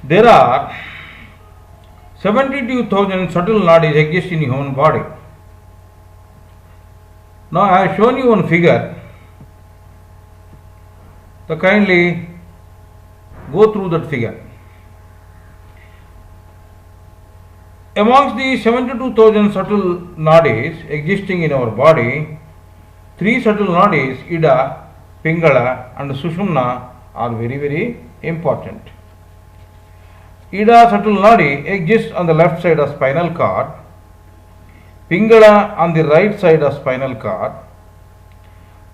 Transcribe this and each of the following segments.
There are 72,000 subtle nadis exist in human body. Now I have shown you one figure. So kindly go through that figure. Amongst the 72,000 subtle nadis existing in our body, 3 subtle nadis, Ida, Pingala and Sushumna, are very important. Ida subtle nadi exists on the left side of spinal cord, Pingala on the right side of spinal cord,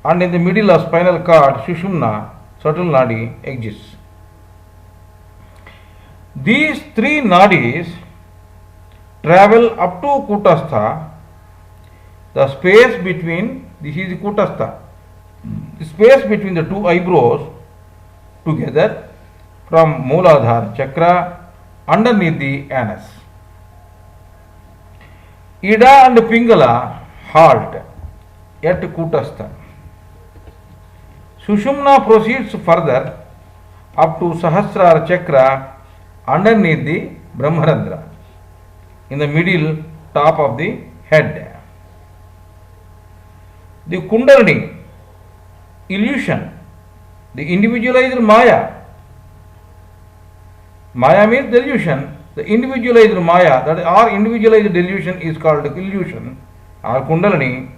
and in the middle of spinal cord, Sushumna subtle nadi exists. These 3 nadis travel up to Kutastha. The space between, this is the Kutastha, the space between the 2 eyebrows together from Mooladhara chakra underneath the anus. Ida and Pingala halt at Kutastha. Sushumna proceeds further up to Sahasrara chakra underneath the Brahmarandra, in the middle top of the head. The Kundalini, illusion, the individualized Maya. Maya means delusion. The individualized Maya, that our individualized delusion is called illusion. Our Kundalini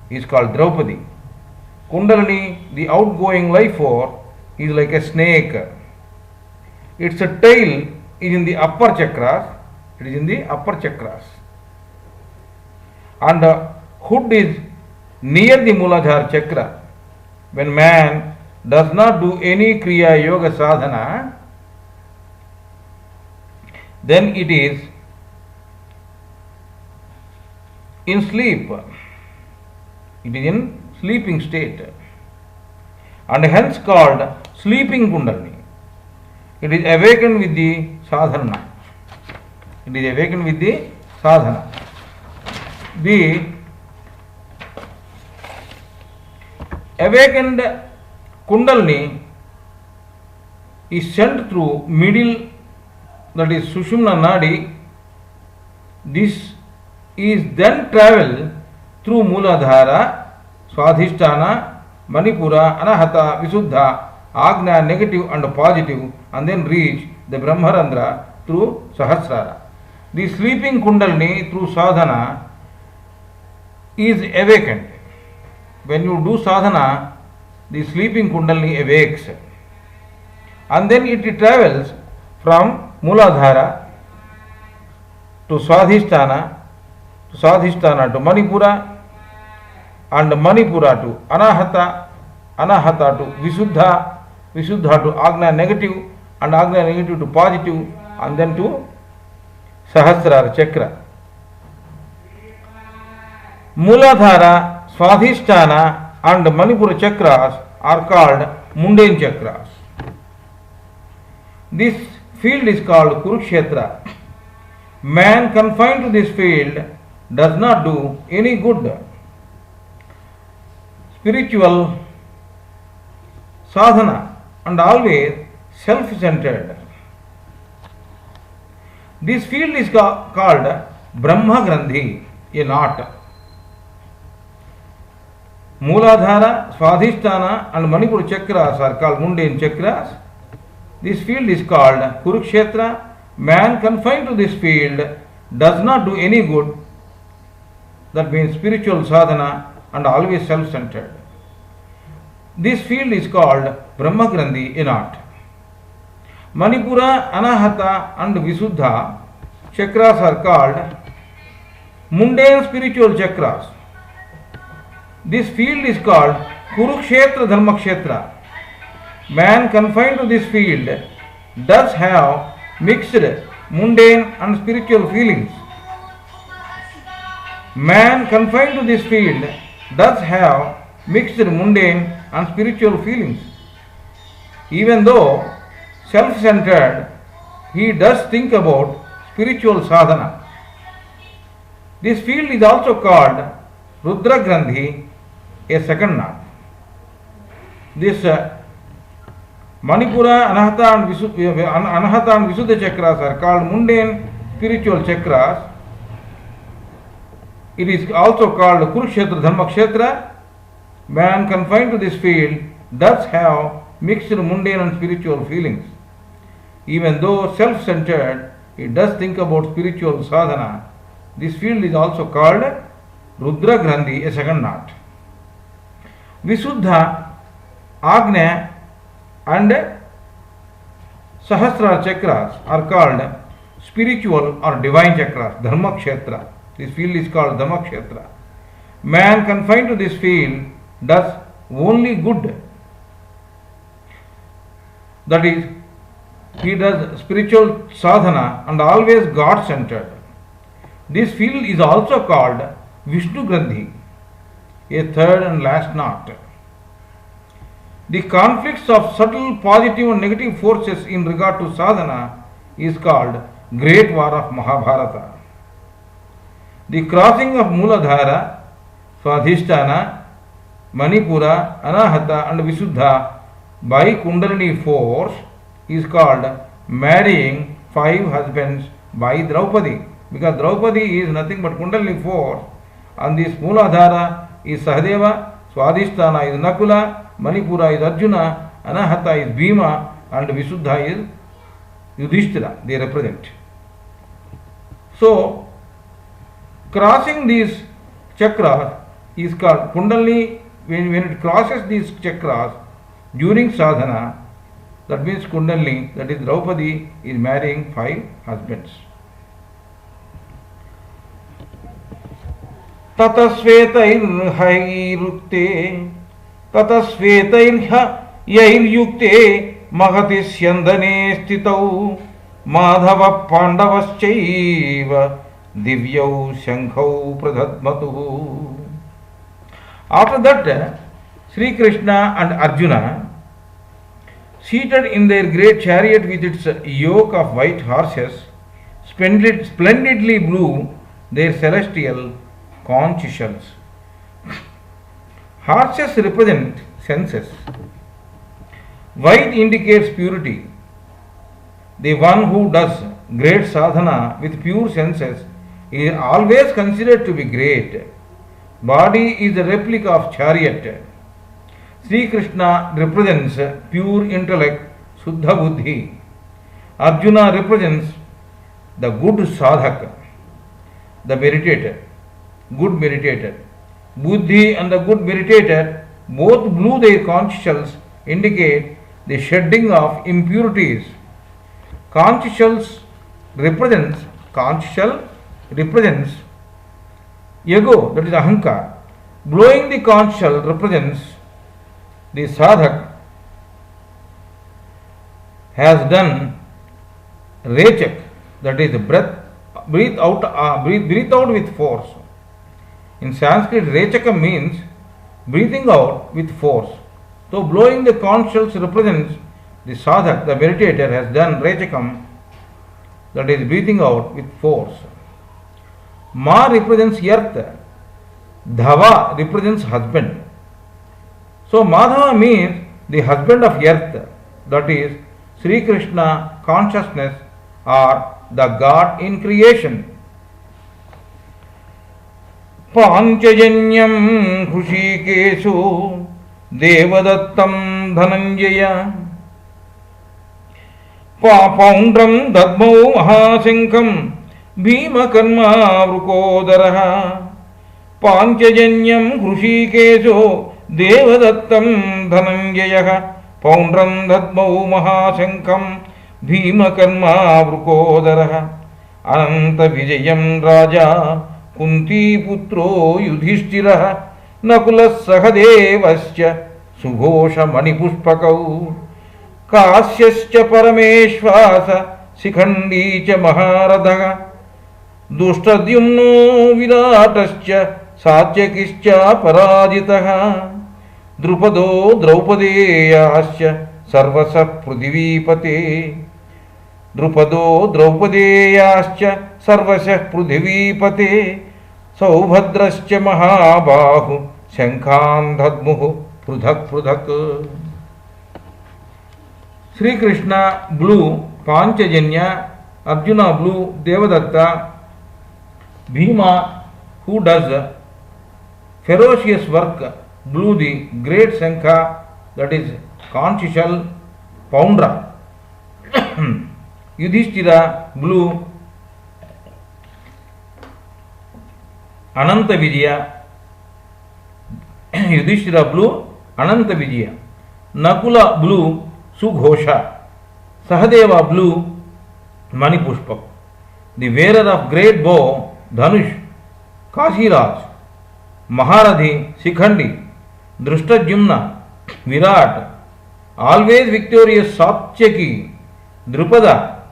is called Draupadi. Kundalini, the outgoing life force, is like a snake. Its tail is in the upper chakras. It is in the upper chakras. And the hood is near the Mooladhara chakra. When man does not do any Kriya Yoga Sadhana, then it is in sleep. It is in sleeping state, and hence called sleeping Kundalini. It is awakened with the sadhana. It is awakened with the sadhana. The awakened Kundalini is sent through middle, that is Sushumna Nadi. This is then travel through Mooladhara, Swadhisthana, Manipura, Anahata, Visuddha, Agna, negative and positive, and then reach the Brahmarandra through Sahasrara. The sleeping Kundalini through sadhana is awakened. When you do sadhana, the sleeping Kundalini awakes, and then it travels from Mooladhara to Swadhisthana to Manipura, and Manipura to Anahata, Anahata to Visuddha, Visuddha to Agna negative, and Agna negative to positive, and then to Sahasrara chakra. Mooladhara, Swadhisthana and Manipura chakras are called mundane chakras. This field is called Kurukshetra. Man confined to this field does not do any good spiritual sadhana and always self-centered. This field is called Brahma Grandhi, a knot. Mooladhara, Swadhisthana and Manipura chakras are called mundane chakras. This field is called Kurukshetra. Man confined to this field does not do any good, that means spiritual sadhana, and always self-centered. This field is called Brahma Grandhi, a knot. Manipura, Anahata and Visuddha chakras are called mundane spiritual chakras. This field is called Kurukshetra Dharmakshetra. Man confined to this field does have mixed mundane and spiritual feelings. Man confined to this field does have mixed mundane and spiritual feelings. Even though self-centered, he does think about spiritual sadhana. This field is also called Rudra Grandhi, a second knot. This Manipura, Anahata and Visuddha chakras are called mundane spiritual chakras. It is also called Kurukshetra Dharmakshetra. Man confined to this field does have mixed mundane and spiritual feelings. Even though self-centered, it does think about spiritual sadhana. This field is also called Rudra Grandhi, a second knot. Visuddha, Agnya and Sahasrara chakras are called spiritual or divine chakras, Dharma Kshetra. This field is called Dhamma Kshetra. Man confined to this field does only good. That is, he does spiritual sadhana and always God-centered. This field is also called Vishnu Grandhi, a third and last knot. The conflicts of subtle positive and negative forces in regard to sadhana is called Great War of Mahabharata. The crossing of Mooladhara, Swadhisthana, Manipura, Anahata and Visuddha by Kundalini force is called marrying 5 husbands by Draupadi, because Draupadi is nothing but Kundalini force, and this Mooladhara is Sahadeva, Swadhisthana is Nakula, Manipura is Arjuna, Anahata is Bhima, and Visuddha is Yudhishthira. They represent. So, crossing these chakras is called Kundalini. When it crosses these chakras during sadhana, that means Kundalini, that is Draupadi, is marrying 5 husbands. Tatasvetairhairukte Tatasvetairhairukte Mahati Syandane Stitau Madhava Pandavaschaiva Divyau Shankhau Pradhatmatu. After that, Sri Krishna and Arjuna, seated in their great chariot with its yoke of white horses, splendidly blew their celestial conch shells. Horses represent senses. White indicates purity. The one who does great sadhana with pure senses is always considered to be great. Body is a replica of chariot. Sri Krishna represents pure intellect, Suddha Buddhi. Arjuna represents the good sadhaka, the meditator, good meditator. Buddhi and the good meditator both blew their conch shells, indicate the shedding of impurities. Conch shell represents ego, that is ahankar. Blowing the conch shell represents the sadhak has done rechak, that is breathe out with force. In Sanskrit, rechaka means breathing out with force. So blowing the conch shells represents the sadhak, the meditator, has done rechakam, that is breathing out with force. Ma represents earth, Dhava represents husband. So Madhava means the husband of earth, that is Sri Krishna consciousness or the God in creation. Panchajanyam Hrushikesu Devadattam Dhananjaya Paundram Dadmau Mahasankam Bhima Karma Vrukodaraha Panchajanyam Hrushikesu Devadattam Dhananjaya Paundram Dadmau Mahasankam Bhima Karma Vrukodaraha Ananta Vijayam Raja Kunti Putro Yudhishthira Nakulas Sahadevasya Sughosha Manipuspakau Kasyascha Parameshvasa Sikhandicha Maharadaha Dushtadyumno Viratascha Satyakischa Parajitaha Drupado Draupadeyascha Sarvasa Prudhivipate Drupado Draupadeyascha Sarvasa Prudhivipate Saubhadrascha Mahabahu Shankhan Dhadmuhu Prudhak Prudhak. Sri Krishna blew Panchajanya, Arjuna blew Devadatta, Bhima, who does ferocious work, blew the great Shankha, that is conch shell, Poundra. Yudhishthira blew Ananta Vijaya. Yudhishthira blew Ananta Vijaya. Nakula blew Sughosha. Sahadeva blew Manipushpak. The wearer of great bow, Dhanush, Kashiraj, Maharadhi, Sikhandi, Drishtajumna, Virat, always victorious Satyaki, Drupada,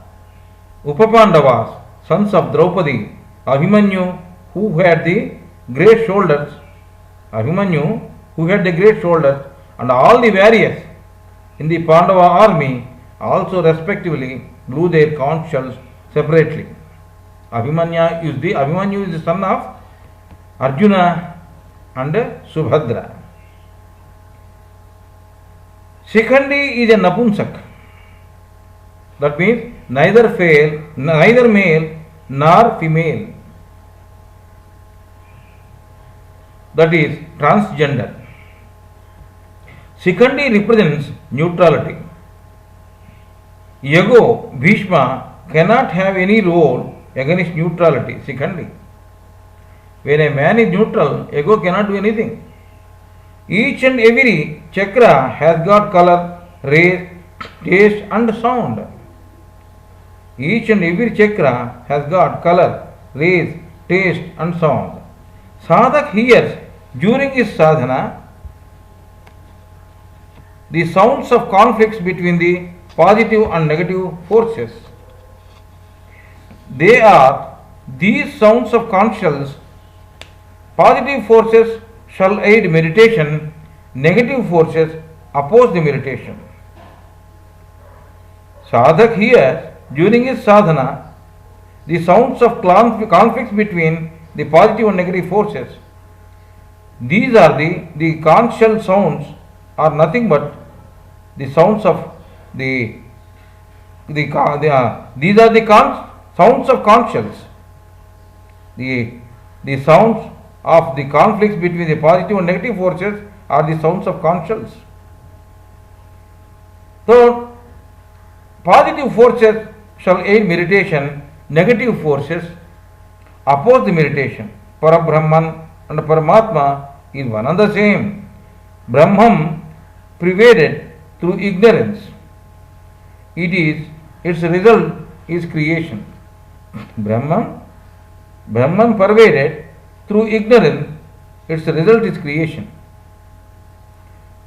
Upapandavas, sons of Draupadi, Abhimanyu, who had the great shoulders, Abhimanyu, who had the great shoulders, and all the warriors in the Pandava army also respectively blew their conch shells separately. Abhimanyu is the son of Arjuna and Subhadra. Shikhandi is a Napunsak. That means neither male nor female. That is transgender. Shikhandi represents neutrality. Ego, Bhishma, cannot have any role against neutrality. Shikhandi. When a man is neutral, ego cannot do anything. Each and every chakra has got color, race, taste and sound. Each and every chakra has got color, race, taste and sound. Sadhak hears during his sadhana the sounds of conflicts between the positive and negative forces. They are these sounds of conscience. Positive forces shall aid meditation, negative forces oppose the meditation. Sadhak hears during his sadhana the sounds of conflicts between the positive and negative forces. These are the conscious sounds are nothing but the sounds of these are the sounds of conscience. The sounds of the conflicts between the positive and negative forces are the sounds of conscience. So, positive forces shall aid meditation, negative forces oppose the meditation. Parabrahman and Paramatma is one and the same. Brahman pervaded through ignorance. Its result is creation. Brahman pervaded through ignorance, its result is creation.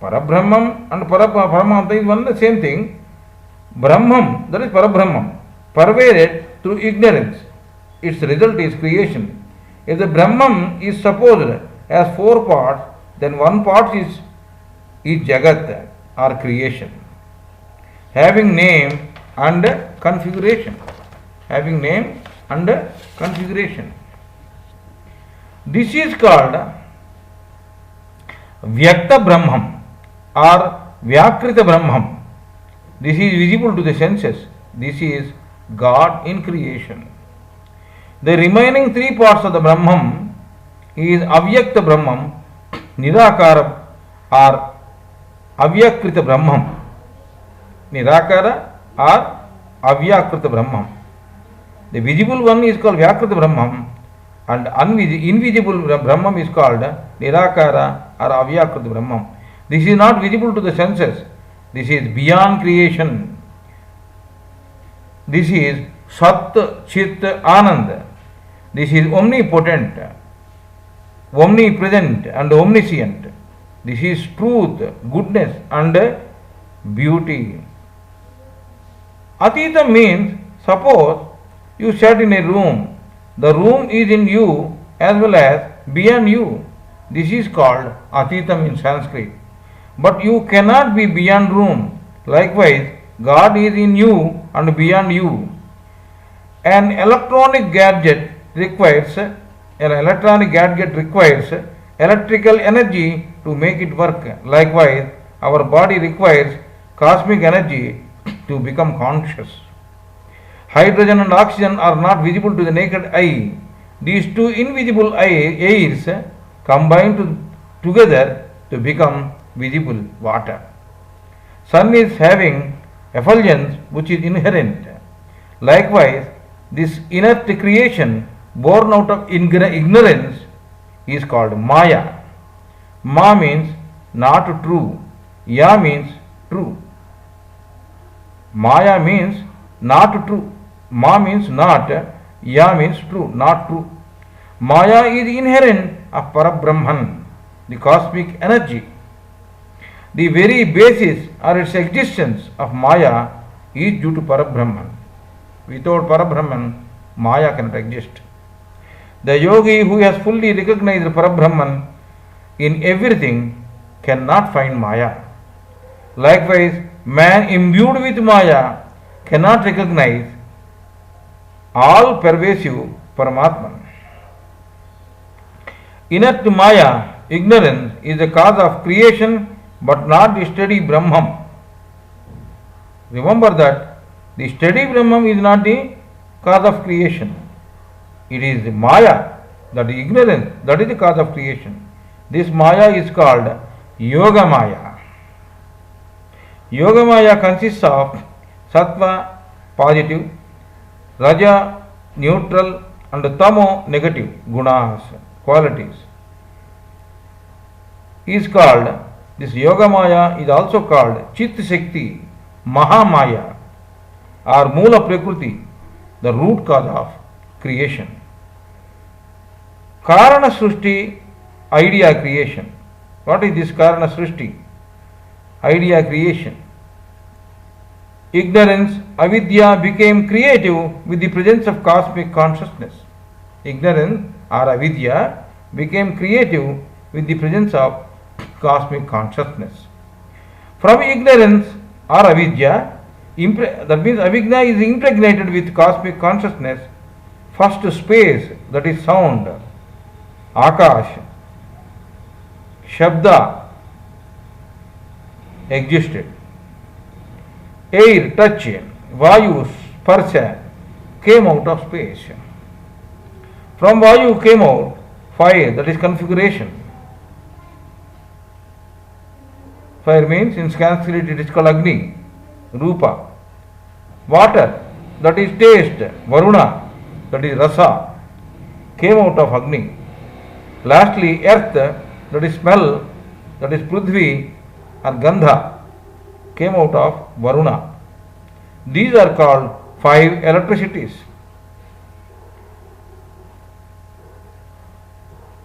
Parabrahman and Paramatma is one and the same thing. Brahman, that is Parabrahman, pervaded through ignorance, its result is creation. If the Brahman is supposed as four parts, then one part is Jagat or creation, having name and configuration. Having name and configuration. This is called Vyakta Brahman or Vyakrita Brahman. This is visible to the senses. This is God in creation. The remaining three parts of the Brahman is Avyakta Brahman, Nirakara or Avyakrita Brahman. Nirakara or Avyakrita Brahman. The visible one is called Vyakrita Brahman and invisible Brahman is called Nirakara or Avyakrita Brahman. This is not visible to the senses. This is beyond creation. This is Sat Chit Anand. This is omnipotent, omnipresent and omniscient. This is truth, goodness and beauty. Atita means, suppose you sat in a room. The room is in you as well as beyond you. This is called Atitam in Sanskrit. But you cannot be beyond room. Likewise, God is in you and beyond you. An electronic gadget requires electrical energy to make it work. Likewise, our body requires cosmic energy to become conscious. Hydrogen and oxygen are not visible to the naked eye. These two invisible airs combine together to become visible water. Sun is having effulgence which is inherent. Likewise, this inert creation born out of ignorance is called Maya. Ma means not true. Ya means true. Maya means not true. Ma means not. Ya means true, not true. Maya is inherent of Parabrahman, the cosmic energy. The very basis or its existence of Maya is due to Parabrahman. Without Parabrahman, Maya cannot exist. The yogi who has fully recognized Parabrahman in everything cannot find Maya. Likewise, man imbued with Maya cannot recognize all pervasive Paramatman. Inert Maya, ignorance, is the cause of creation but not the steady Brahman. Remember that the steady Brahman is not the cause of creation. It is the Maya, that is ignorance, that is the cause of creation. This Maya is called Yoga Maya. Yoga Maya consists of Sattva, positive, Raja, neutral, and Tamo, negative, gunas, qualities. This Yoga Maya is also called Chit Shakti, Mahamaya, or Mula Prakriti, the root cause of creation. Karana Srushti, idea creation. What is this Karana Srushti? Idea creation. Ignorance, avidya, became creative with the presence of cosmic consciousness. Ignorance or avidya became creative with the presence of cosmic consciousness. From ignorance or avidya, that means avidya is impregnated with cosmic consciousness. First space, that is sound, akash, shabda, existed. Air, touch, vayu, sparsha came out of space. From vayu came out fire, that is configuration. Fire means in Sanskrit it is called Agni, Rupa. Water, that is taste, Varuna, that is Rasa, came out of Agni. Lastly, earth, that is smell, that is Prithvi or Gandha, came out of Varuna. These are called 5 electricities.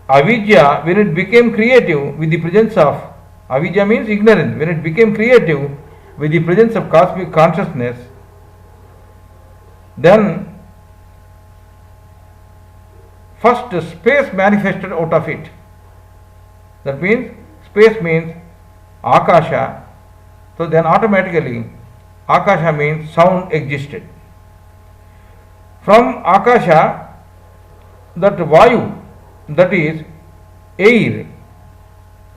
Avidya, when it became creative with the presence of, avidya means ignorance, when it became creative with the presence of cosmic consciousness, then first space manifested out of it. That means space means akasha. So then automatically akasha means sound existed. From akasha, that vayu, that is air.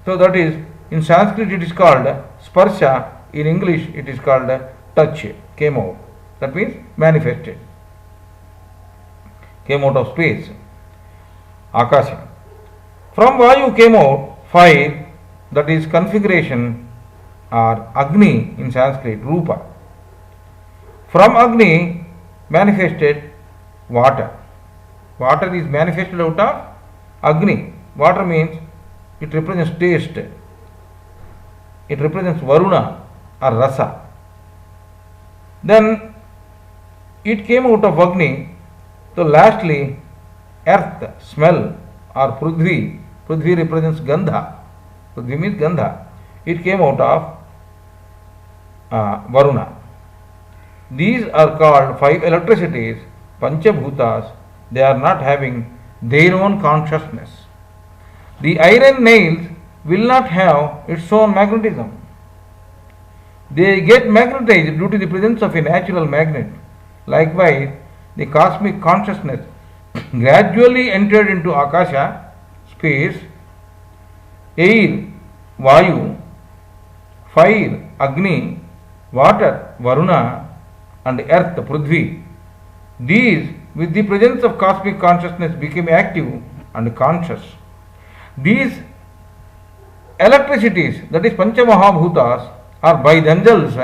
So that is in Sanskrit it is called sparsha, in English it is called touch, came out. That means manifested, came out of space, akasha. From vayu came out fire, that is configuration or Agni in Sanskrit, Rupa. From Agni manifested water. Water is manifested out of Agni. Water means it represents taste. It represents Varuna or Rasa. Then it came out of Agni. So lastly, earth, smell or Prithvi. Prithvi represents Gandha. Prithvi means Gandha. It came out of Varuna. These are called 5 electricities, Panchabhutas. They are not having their own consciousness. The iron nails will not have its own magnetism. They get magnetized due to the presence of a natural magnet. Likewise, the cosmic consciousness gradually entered into Akasha, space, air, Vayu, fire, Agni, water, Varuna, and earth, Prithvi. These, with the presence of cosmic consciousness, became active and conscious. These electricities, that is Panchamahabhutas, are by themselves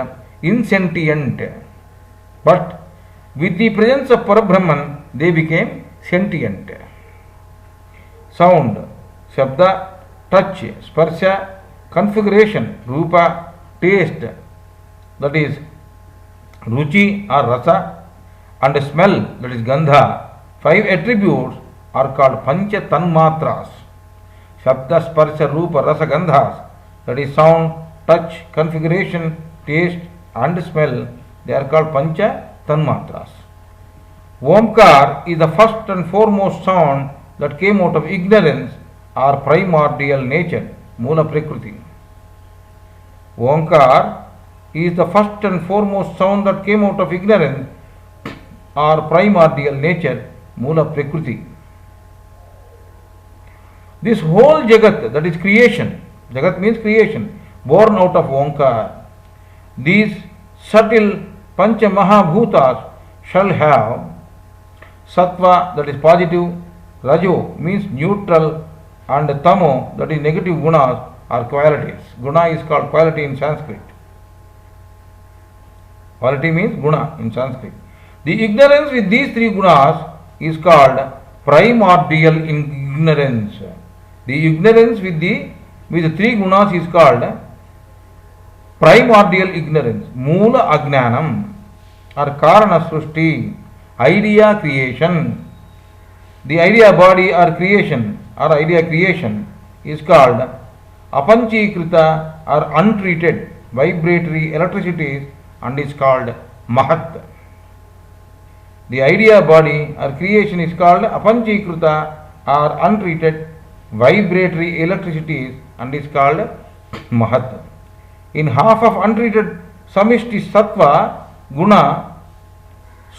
insentient. But with the presence of Parabrahman, they became sentient. Sound, Shabda, touch, Sparsha, configuration, Rupa, taste, that is Ruchi or Rasa, and smell, that is Gandha. 5 attributes are called Pancha Tanmatras. Shabda, Sparsha, Rupa, Rasa, Gandhas, that is sound, touch, configuration, taste and smell, they are called Pancha Tanmatras. Omkar is the first and foremost sound that came out of ignorance or primordial nature, Mula Prakriti. Omkar is the first and foremost sound that came out of ignorance or primordial nature, Mula Prakriti. This whole Jagat, that is creation, Jagat means creation, born out of Omkar. These subtle Pancha Mahabhutas shall have Sattva, that is positive, Rajo means neutral, and Tamo, that is negative gunas or qualities. Guna is called quality in Sanskrit. Quality means guna in Sanskrit. The ignorance with these 3 gunas is called primordial ignorance. The ignorance with the 3 gunas is called primordial ignorance. Moola Ajnanam or Karana Srushti, idea creation. The idea body or creation or idea creation is called Apanchikrita or untreated vibratory electricities and is called Mahat. The idea body or creation is called Apanchikrita or untreated vibratory electricities and is called Mahat. In half of untreated Samishti Sattva Guna,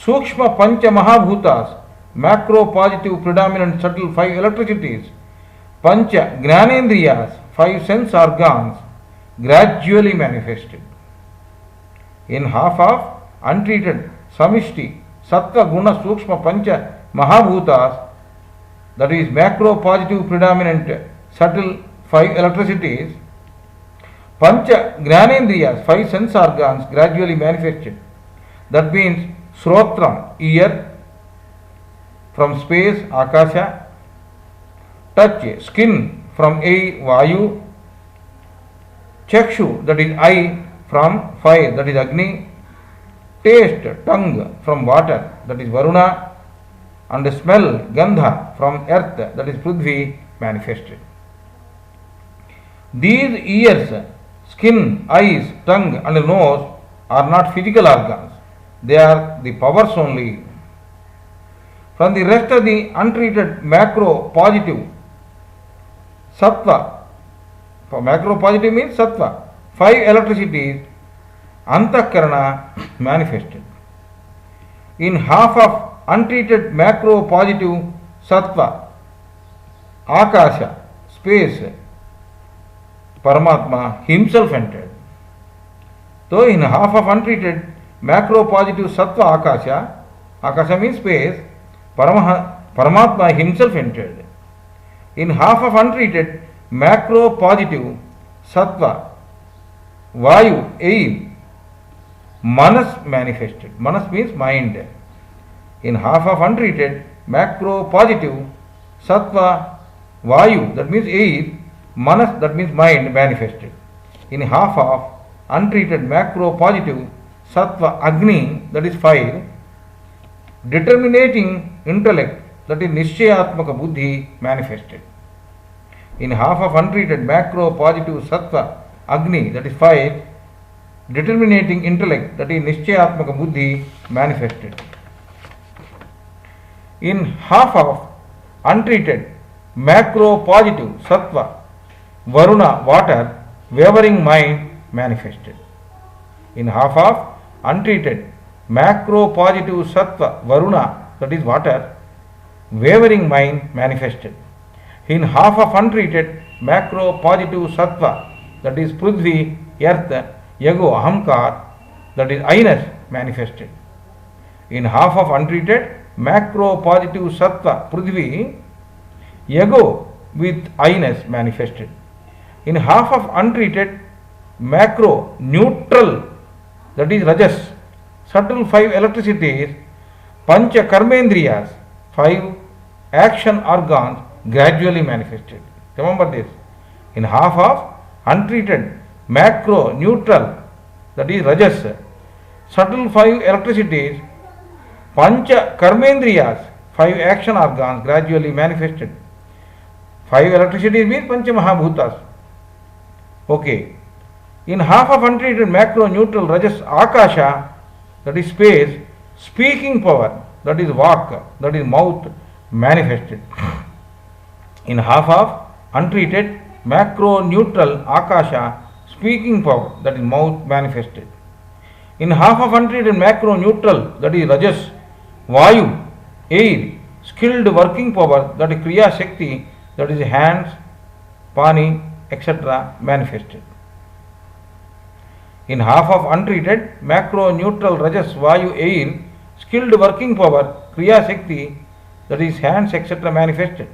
Sukshma Pancha Mahabhutas, macro positive predominant subtle 5 electricities, Pancha Gnanendriyas, 5 sense organs, gradually manifested. In half of untreated Samishti Sattva Guna Sukshma Pancha Mahabhutas, that is macro positive predominant subtle 5 electricities, Pancha Gnanendriyas, 5 sense organs, gradually manifested. That means Srotram, ear, from space, Akasha, touch, skin, from air, Vayu, Chakshu, that is eye, from fire, that is Agni, taste, tongue, from water, that is Varuna, and smell, Gandha, from earth, that is Prithvi, manifested. These ears, skin, eyes, tongue and nose are not physical organs. They are the powers only. From the rest of the untreated macro positive Sattva, for macro positive means Sattva, 5 electricities, Antakarana manifested. In half of untreated macro positive Sattva, Akasha, space, Paramatma himself entered. So in half of untreated macro positive Sattva Akasha, Akasha means space, Paramatma himself entered. In half of untreated macro positive Sattva Vayu, air, Manas manifested. Manas means mind. In half of untreated macro positive Sattva Vayu, that means air, Manas, that means mind, manifested. In half of untreated macro positive Sattva Agni, that is fire, determinating intellect, that is Nishchayatmaka Buddhi, manifested. In half of untreated macro positive Sattva Agni, that is fire, determinating intellect, that is Nishchayatmaka Buddhi, manifested. In half of untreated macro positive Sattva Varuna, water, wavering mind, manifested. In half of untreated macro positive Sattva Varuna, that is water, wavering mind, manifested. In half of untreated macro positive Sattva, that is Prithvi, earth, Yago, Ahamkar, that is I-ness, manifested. In half of untreated macro positive sattva Prithvi, ego with I-ness manifested. In half of untreated macro neutral, that is rajas, subtle 5 electricities, pancha karmendriyas, 5 action organs gradually manifested. Remember this. In half of untreated macro neutral, that is rajas, subtle 5 electricities, pancha karmendriyas, 5 action organs gradually manifested. 5 electricities means pancha mahabhutas. Okay. In half of untreated macro neutral rajas akasha, that is space, speaking power, that is vak, that is mouth, manifested. In half of untreated macro neutral akasha, speaking power, that is mouth, manifested. In half of untreated macro neutral, that is rajas, vayu, air, skilled working power, that is kriya shakti, that is hands, pani, etc. manifested. In half of untreated macro neutral rajas, vayu, air, skilled working power, kriya shakti, that is hands, etc. manifested.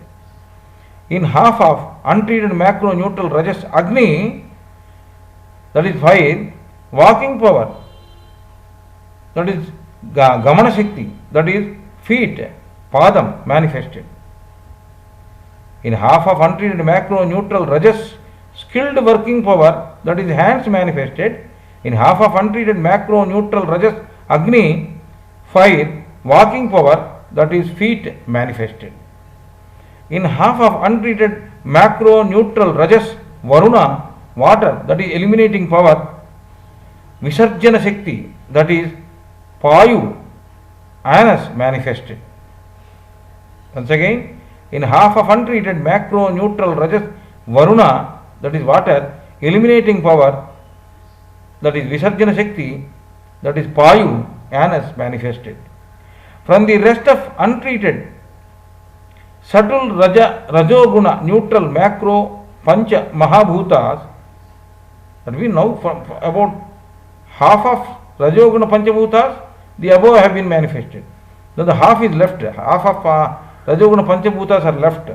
In half of untreated macro neutral rajas, agni, that is fire, walking power, that is gamana shakti, that is feet, padam, manifested. In half of untreated macro neutral rajas, skilled working power, that is hands, manifested. In half of untreated macro neutral rajas, agni, fire, walking power, that is feet, manifested. In half of untreated macro neutral rajas, varuna, water, that is eliminating power, visarjana shakti, that is payu, anus, manifested. Once again, in half of untreated macro neutral rajas, varuna, that is water, eliminating power, that is visarjana shakti, that is payu, anus, manifested. From the rest of untreated subtle rajoguna neutral macro pancha mahabhutas, that we know from about half of rajoguna panchabhutas, the above have been manifested. Then the half is left, half of rajoguna panchabhutas are left.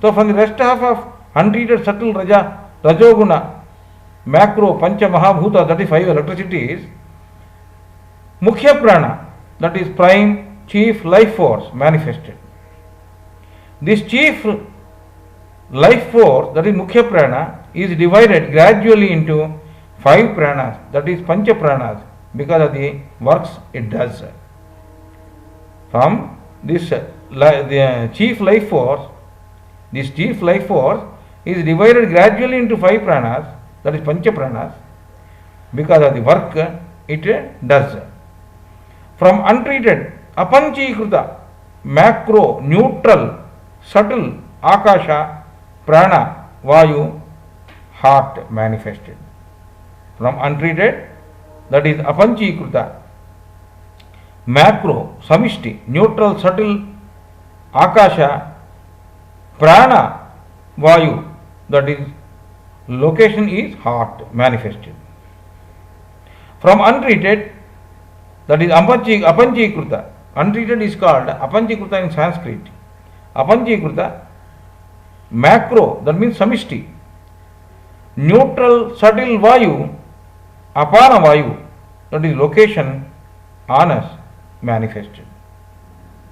So from the rest half of untreated subtle rajoguna macro pancha mahabhuta, that is 5 electricities, mukhya prana, that is prime chief life force, manifested. This chief life force, that is mukhya prana, is divided gradually into 5 pranas, that is pancha pranas, because of the works it does. From this the chief life force, this chief life force is divided gradually into 5 pranas, that is pancha pranas, because of the work it does. From untreated apanchikruta macro neutral subtle akasha prana vayu, heart, manifested. From untreated, that is apanchikruta macro samishti neutral subtle akasha prana vayu, that is location is heart, manifested. From untreated, that is apanchikruta, untreated is called apanchikruta in Sanskrit. Apanchikruta macro, that means samishti, neutral subtle vayu, apana vayu, that is location, anus, manifested.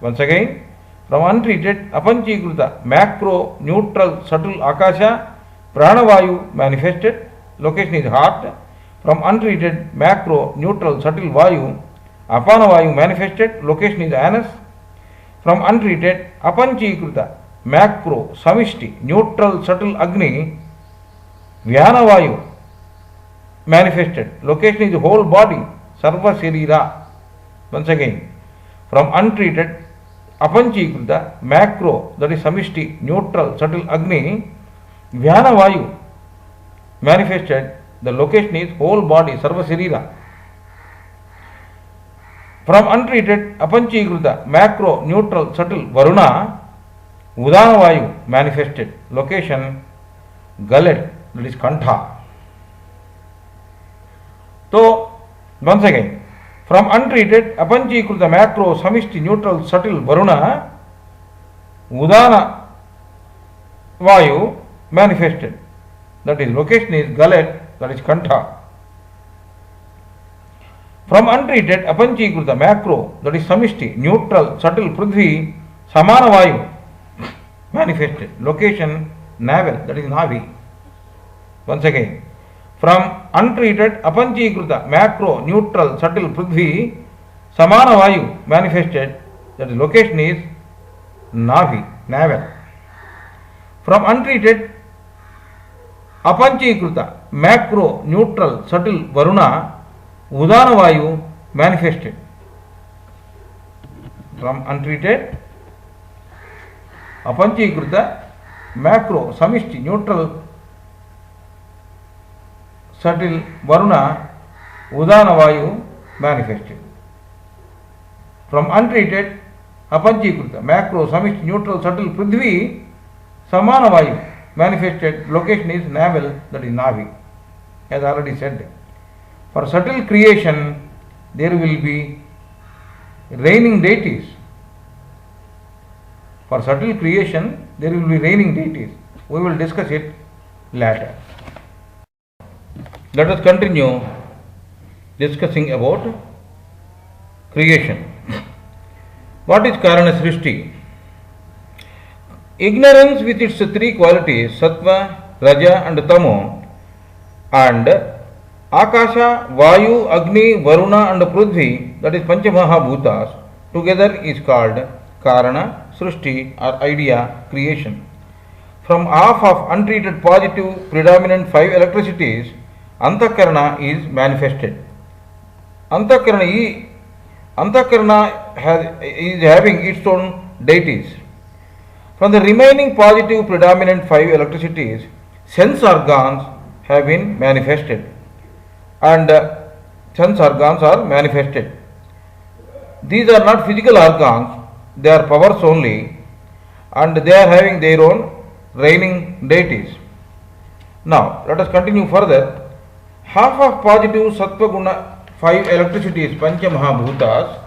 Once again, from untreated apanchikruta macro neutral subtle akasha pranavayu, manifested, location is heart. From untreated macro neutral subtle vayu apanavayu, manifested, location is anus. From untreated apanchikruta macro samishti neutral subtle agni vyanavayu, manifested, location is whole body, sarva sharira. Once again, from untreated apanchikruta macro, that is samishti neutral subtle agni vyanavayu, manifested, the location is whole body, sarva sharira. From untreated apanchikruta macro neutral subtle varuna udanavayu, manifested, location gullet, that is kantha. So once again, From untreated, apanchikruta, macro, samishti, neutral, subtle, varuna, udana, vayu, manifested. That is, location is galet, that is kantha. From untreated, apanchikruta, macro, that is samishti, neutral, subtle, prithvi, samana vayu, manifested. Location, navel, that is navi. Once again, from untreated, apanchikruta, macro, neutral, subtle, prithvi, samana vayu, manifested, that is location is navi, navel. From untreated, apanchikruta, macro, neutral, subtle, varuna, udana vayu, manifested. From untreated, apanchikruta, macro, samishti, neutral, subtle, varuna, udana vayu, manifested. From untreated, apanchikruta, macro, samishti, neutral, subtle, prithvi, samana vayu, manifested. Location is navel, that is navi, as already said. For subtle creation, there will be reigning deities. For subtle creation, there will be reigning deities. We will discuss it later. Let us continue discussing about creation. What is Karana Srishti? Ignorance with its three qualities, Sattva, Raja and Tamo, and Akasha, Vayu, Agni, Varuna and Prithvi, that is Panchamahabhutas, together is called Karana Srishti or idea creation. From half of untreated positive predominant five electricities, Antakarana is manifested. Antakarana is having its own deities. From the remaining positive predominant five electricities, sense organs have been manifested. And sense organs are manifested. These are not physical organs, they are powers only, and they are having their own reigning deities. Now, let us continue further. Half of positive Sattva Guna, five electricities, Pancha Mahabhutas,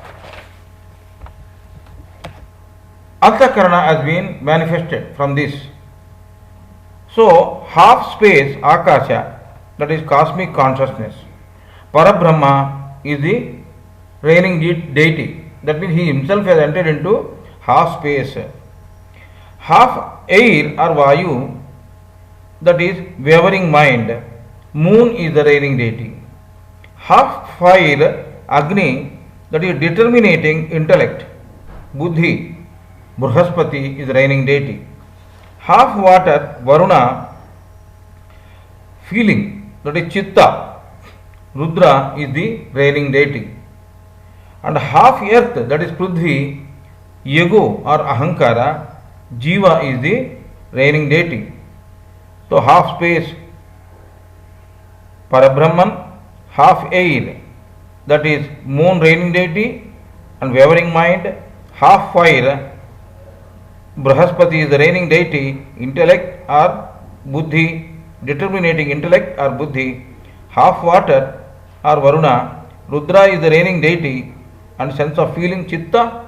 Antakarana has been manifested from this. So, half space, Akasha, that is cosmic consciousness. Parabrahma is the reigning deity. That means he himself has entered into half space. Half air or Vayu, that is wavering mind. Moon is the reigning deity. Half fire, Agni, that is determinating intellect. Buddhi, Brihaspati is the reigning deity. Half water, Varuna, feeling, that is Chitta. Rudra is the reigning deity. And half earth, that is Prithvi, Ego or Ahankara, Jiva is the reigning deity. So half space, Parabrahman, half air, that is moon reigning deity and wavering mind, half fire, Brihaspati is the reigning deity, intellect or Buddhi, determinating intellect or Buddhi, half water or Varuna, Rudra is the reigning deity and sense of feeling, Chitta,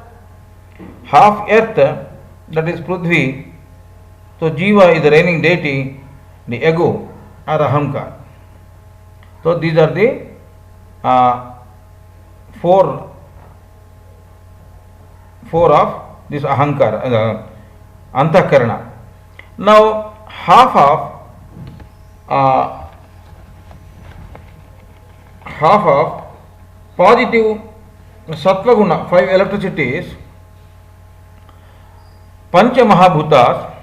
half earth, that is Prithvi, so Jiva is the reigning deity, the ego or Ahamkar. So these are the four of this Ahankara, Antakarana. Now half of positive Sattva Guna, five electricities, Pancha Mahabhutas,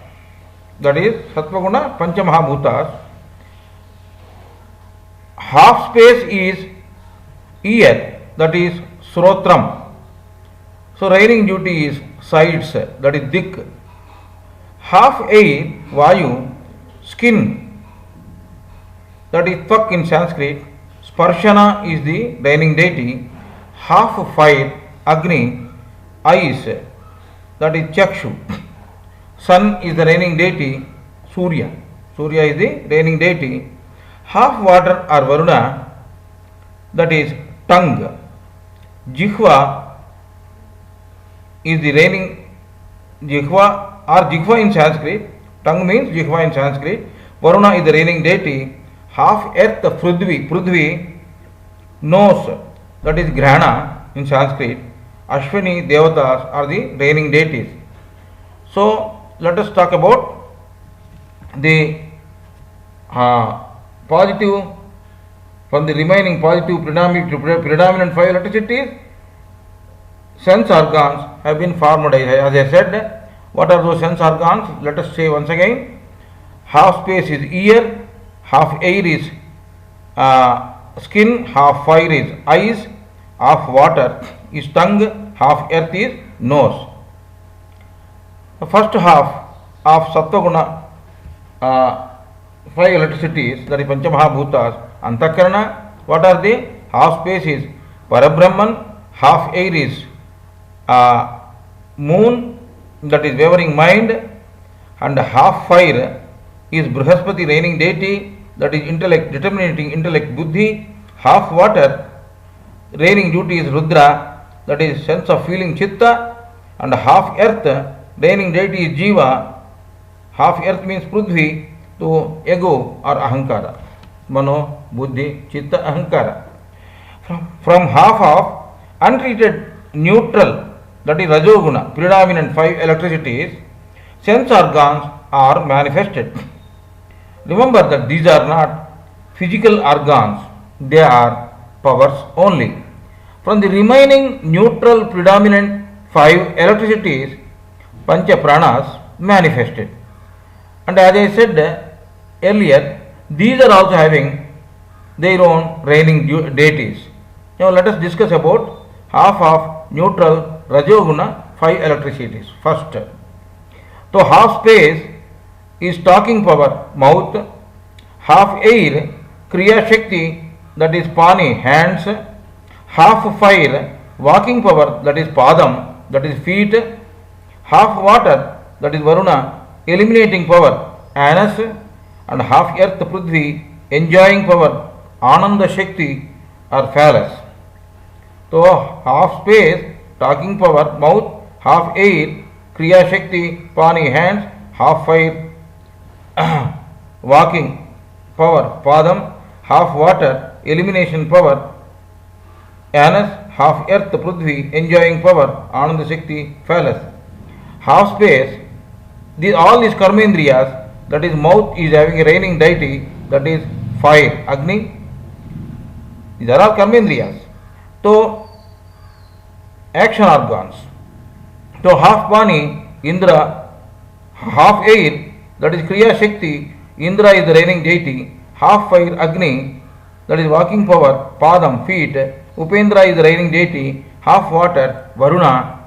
that is Sattva Guna, Pancha Mahabhutas. Half space is ear, that is Srotram. So reigning duty is sides, that is Dik. Half air, Vayu, skin, that is Tvak in Sanskrit. Sparshana is the reigning deity. Half fire, Agni, eyes, that is Chakshu. Sun is the reigning deity, Surya. Surya is the reigning deity. Half water or Varuna, that is tongue. Jihva is the reigning Jihva or Jihva in Sanskrit. Tongue means Jihva in Sanskrit. Varuna is the reigning deity. Half earth Prithvi nose, that is Grahana in Sanskrit. Ashwini Devatas are the reigning deities. So let us talk about the positive, from the remaining positive predominant five electricities. Sense organs have been formed. As I said, what are those sense organs? Let us say once again. Half space is ear, half air is skin, half fire is eyes, half water is tongue, half earth is nose. The first half of Sattva-guna five electricities, that is Panchamahabhutas, Antakarana. What are they? Half space is Parabrahman, half air is moon, that is wavering mind, and half fire is Brihaspati, reigning deity, that is intellect, determinating intellect, Buddhi. Half water, reigning duty is Rudra, that is sense of feeling, Chitta, and half earth, reigning deity is Jiva. Half earth means Prithvi, to ego or Ahankara, Mano, Buddhi, Chitta, Ahankara. From half of untreated neutral, that is Rajoguna, predominant five electricities, sense organs are manifested. Remember that these are not physical organs, they are powers only. From the remaining neutral predominant five electricities, Pancha Pranas manifested. And as I said earlier, these are also having their own reigning deities. Now let us discuss about half of neutral Rajoguna five electricities. First, so half space is talking power, mouth, half air, Kriya Shakti, that is Pani, hands, half fire, walking power, that is Padam, that is feet, half water, that is Varuna, eliminating power, anus, and half earth Prithvi, enjoying power, Ananda Shakti or phallus. So half space, talking power, mouth, half air, Kriya Shakti, Pani, hands, half fire, walking power, Padam, half water, elimination power, anus, half earth Prithvi, enjoying power, Ananda Shakti, phallus. Half space, all these karmendriyas, that is mouth is having a reigning deity, that is fire, Agni. These are all karmendriyas. So action organs. So half Pani, Indra, half air, that is Kriya Shakti, Indra is the reigning deity, half fire Agni, that is walking power, Padam, feet, Upendra is the reigning deity, half water, Varuna,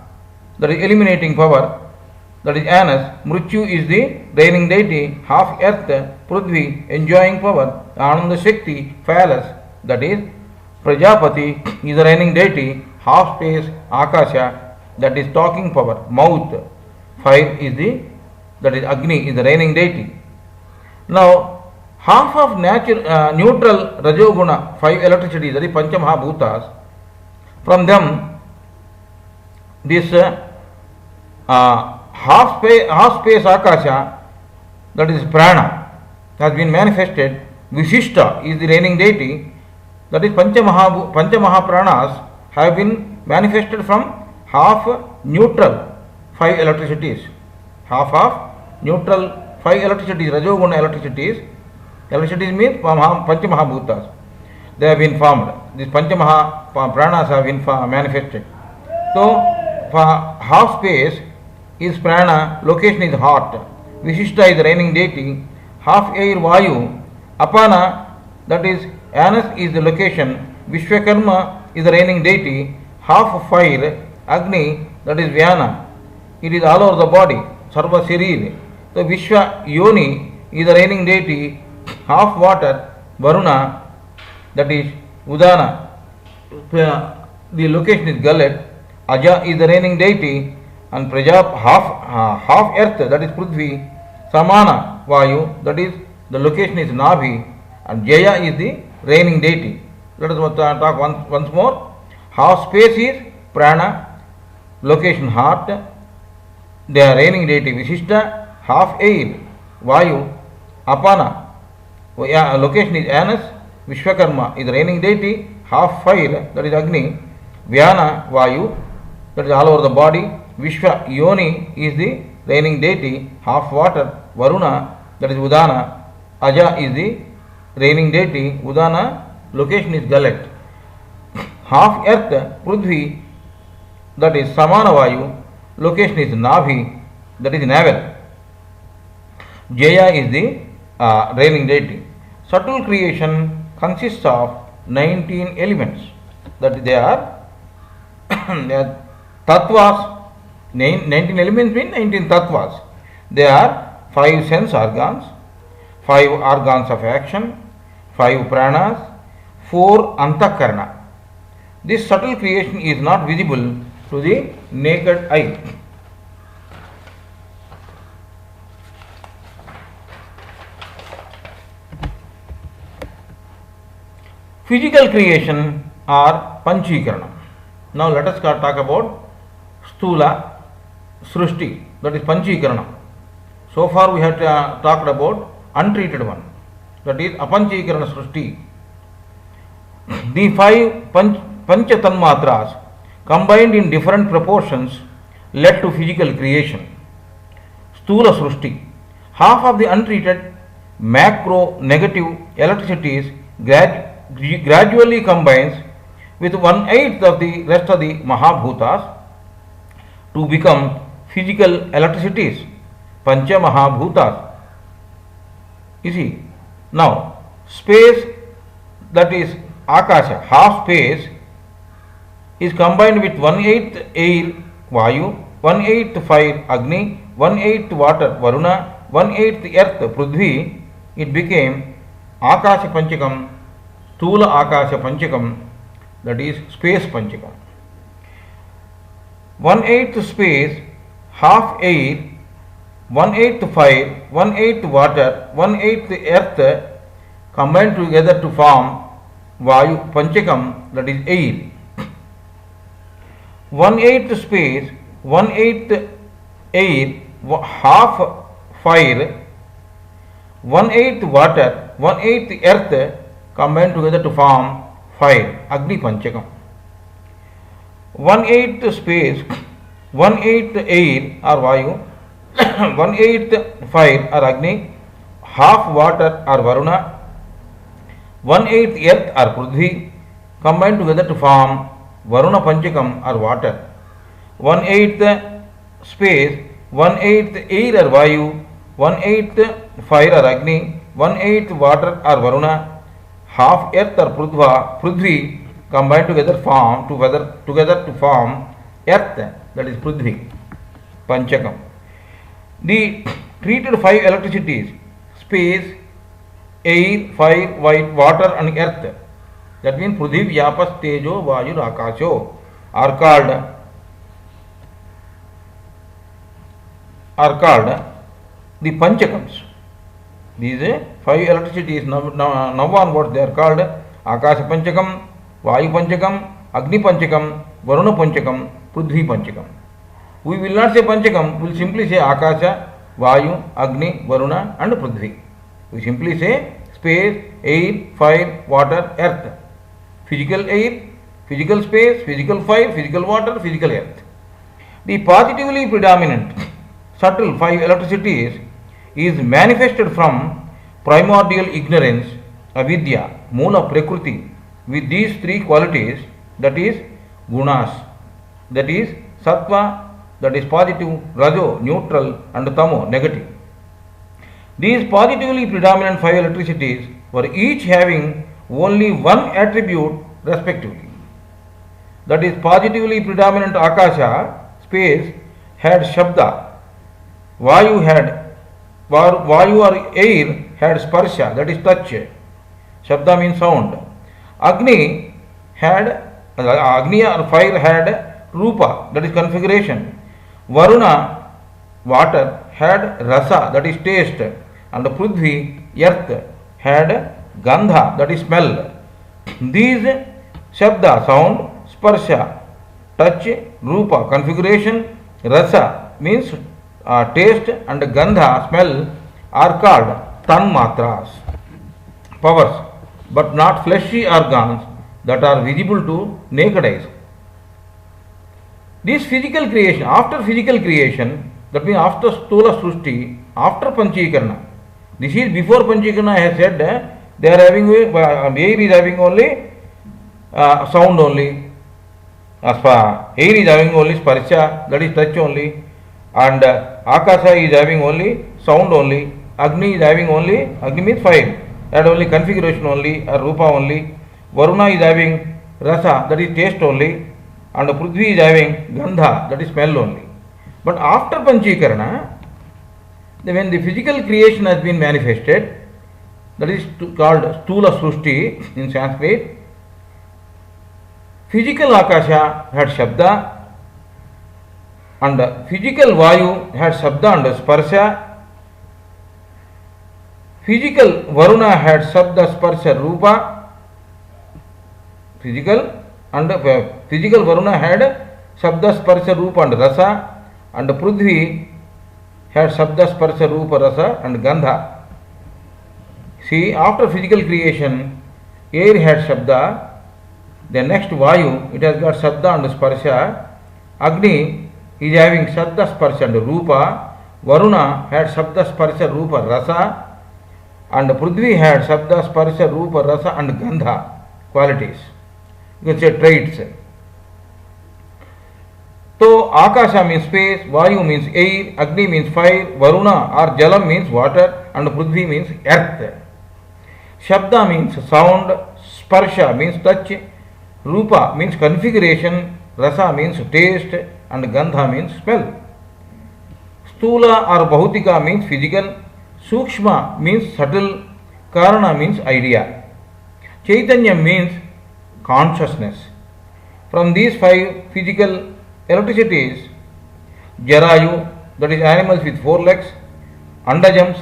that is eliminating power, that is anus, Mrityu is the reigning deity, half earth, Prithvi, enjoying power, Ananda Shakti, phallus, that is Prajapati is the reigning deity, half space, Akasha, that is talking power, mouth, fire is the, that is Agni is the reigning deity. Now half of neutral Rajoguna five electricities, that is Panchamahabhutas, from them this half space Akasha, that is Prana, has been manifested. Vishishta is the reigning deity, that is Panchamahapranas have been manifested from half neutral five electricities. Half of neutral five electricities, Rajoguna electricities. Electricities means Panchamahabhutas. They have been formed. These Panchamahapranas have been manifested. So half space is Prana, location is heart. Vishishta is the reigning deity, half air Vayu, Apana, that is anus is the location, Vishwakarma is the reigning deity, half fire, Agni, that is Vyana, it is all over the body, Sarva Sharir. So Vishwa Yoni is the reigning deity, half water, Varuna, that is Udana, the location is gullet, Aja is the reigning deity, and Prajap half earth, that is Prithvi, Samana Vayu, that is the location is Nabhi, and Jaya is the reigning deity. Let us talk once more. Half space is prana, location heart, they are reigning deity Visishta. Half air, Vayu, Apana, location is anus, Vishwakarma is the reigning deity. Half fire, that is Agni, Vyana, Vayu, that is all over the body. Vishwa, Yoni is the reigning deity. Half water, Varuna, that is Udana, Aja is the reigning deity. Udana, location is gullet. Half earth, Prudvi, that is Samana Vayu, location is Navi, that is navel. Jaya is the reigning deity. Subtle creation consists of 19 elements. That they are tattvas. 19 elements mean 19 tattvas. They are 5 sense organs, 5 organs of action, 5 pranas, 4 antakarana. This subtle creation is not visible to the naked eye. Physical creation or panchikaranam. Now let us talk about stula srushti, that is panchikaranam. So far we have talked about untreated one, that is apanchikarana srushti. The 5 pancha tanmatras combined in different proportions led to physical creation. Stula srushti. Half of the untreated macro negative electricities gradually combines with 1/8 of the rest of the Mahabhutas to become physical electricities, Pancha Mahabhutas. You see, now space, that is Akasha, half space, is combined with 1/8 air Vayu, 1/8 fire Agni, 1/8 water Varuna, 1/8 earth Prudvi. It became Akasha Panchakam, Stula Akasha Panchakam, that is space Panchakam. 1/8 space, half air, 1/8 fire, 1/8 water, 1/8 earth combined together to form Vayu Panchakam, that is air. 1/8 space, 1/8 air, half fire, 1/8 water, 1/8 earth combined together to form fire, Agni Panchakam. 1/8 space, 1/8 air or Vayu, 1/8 fire or Agni, half water or Varuna, 1/8 earth or Prudvi combined together to form Varuna Panchakam or water. 1/8 space, 1/8 air or Vayu, 1/8 fire or Agni, 1/8 water or Varuna, half earth or Prudvi combined together to form earth, that is Prudvi Panchakam. The treated 5 electricities, space, air, fire, water and earth, that means Prudhi, Vyapas, Tejo, Vayu, Akasho, are called the Panchakams. These 5 electricities now onwards they are called Akasha Panchakam, Vayu Panchakam, Agni Panchakam, Varuna Panchakam, Prudhi Panchakam. We will not say Panchakam, we will simply say Akasha, Vayu, Agni, Varuna and Prudhi. We simply say space, air, fire, water, earth. Physical air, physical space, physical fire, physical water, physical earth. The positively predominant subtle 5 electricities is manifested from primordial ignorance, avidya, moola prakriti, with these 3 qualities, that is gunas, that is sattva, that is positive, rajo, neutral, and tamo, negative. These positively predominant 5 electricities were each having only one attribute respectively. That is positively predominant Akasha, space, had Shabda, Vayu or air had Sparsha, that is touch. Shabda means sound. Agni or fire had Rupa, that is configuration. Varuna, water, had Rasa, that is taste. And Prudvi, earth, had Gandha, that is smell. These Shabda, sound, sparsha, touch, rupa, configuration, rasa means taste, and gandha, smell, are called tanmatras, powers, but not fleshy organs that are visible to naked eyes. This physical creation, after physical creation, that means after Stula Srushti, after Panchikarna, this is before Panchikarna. I have said they are having, air is having only sound only, as far air is having only sparsha, that is touch only, and Akasa is having only sound only, Agni is having only, Agni means fire, that only configuration only, or Rupa only, Varuna is having Rasa, that is taste only, and Prithvi is having Gandha, that is smell only. But after Panchikarana, when the physical creation has been manifested, that is called Stula Srushti in Sanskrit, physical Akasha had Shabda, and physical Vayu had Shabda and Sparsha, physical Varuna had Shabda, Sparsha, Rupa, physical Varuna had Shabda, Sparsha, Rupa and Rasa, and Prithvi had Shabda, Sparsha, Rupa, Rasa and Gandha. See, after physical creation, air had Shabda, the next Vayu, it has got Shabda and Sparsha, Agni is having Shabda, Sparsha and Rupa, Varuna had Shabda, Sparsha, Rupa, Rasa, and Prithvi had Shabda, Sparsha, Rupa, Rasa and Gandha qualities. You can say traits. So, Akasha means space, Vayu means air, Agni means fire, Varuna or Jalam means water, and Prithvi means earth. Shabda means sound, Sparsha means touch, Rupa means configuration, Rasa means taste, and Gandha means smell. Stula or Bhautika means physical, Sukshma means subtle, Karana means idea. Chaitanya means consciousness. From these five physical electricities, Jarayu, that is animals with four legs, Andajams,